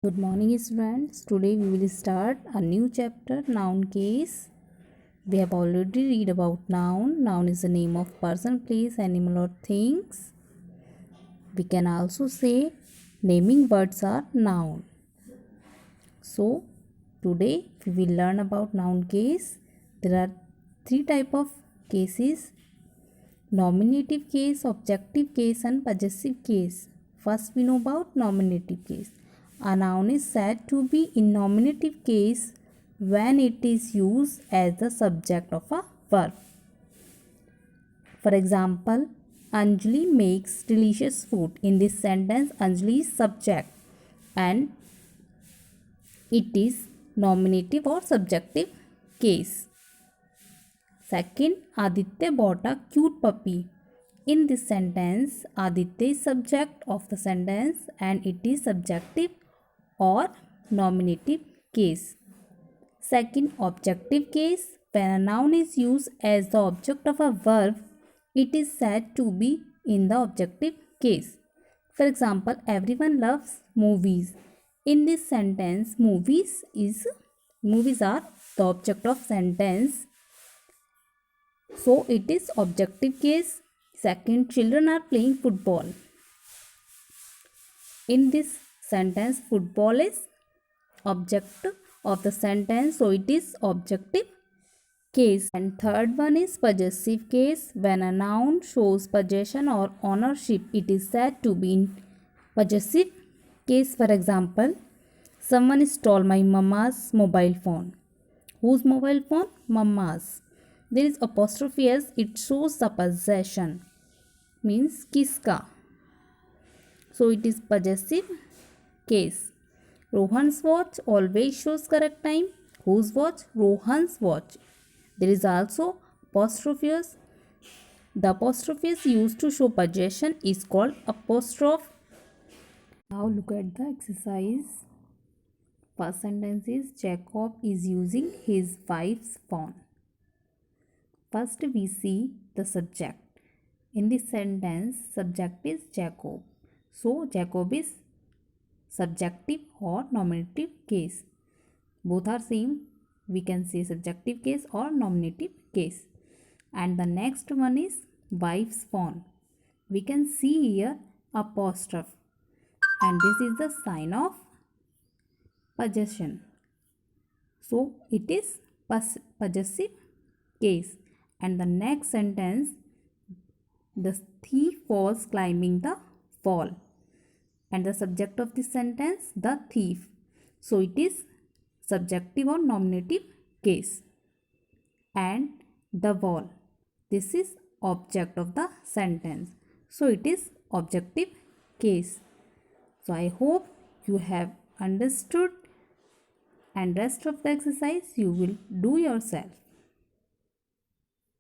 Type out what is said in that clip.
Good morning, students. Today we will start a new chapter, noun case. We have already read about noun. Noun is the name of person, place, animal or things. We can also say naming words are noun. So today we will learn about noun case. There are three type of cases: nominative case, objective case and possessive case. First we know about nominative case. A noun is said to be in nominative case when it is used as the subject of a verb. For example, Anjali makes delicious food. In this sentence, Anjali is subject and it is nominative or subjective case. Second, Aditya bought a cute puppy. In this sentence, Aditya is subject of the sentence and it is subjective or nominative case. Second, objective case. When a noun is used as the object of a verb, it is said to be in the objective case. For example, everyone loves movies. In this sentence, movies are the object of sentence, so it is objective case. Second, children are playing football. In this sentence, football is object of the sentence, so it is objective case. And third one is possessive case. When a noun shows possession or ownership, it is said to be in possessive case. For example, someone stole my mama's mobile phone. Whose mobile phone? Mama's. There is apostrophe s, it shows the possession, means kiska. So it is possessive case. Rohan's watch always shows correct time. Whose watch? Rohan's watch. There is also apostrophe s. The apostrophe s used to show possession is called apostrophe. Now look at the exercise. First sentence is Jacob is using his wife's phone. First we see the subject. In this sentence, subject is Jacob. So Jacob is subjective or nominative case. Both are same. We can say subjective case or nominative case. And the next one is wife's phone. We can see here apostrophe. And this is the sign of possession. So it is possessive case. And the next sentence, the thief was climbing the wall. And the subject of this sentence, the thief. So it is subjective or nominative case. And the wall. This is object of the sentence. So it is objective case. So I hope you have understood, and rest of the exercise you will do yourself.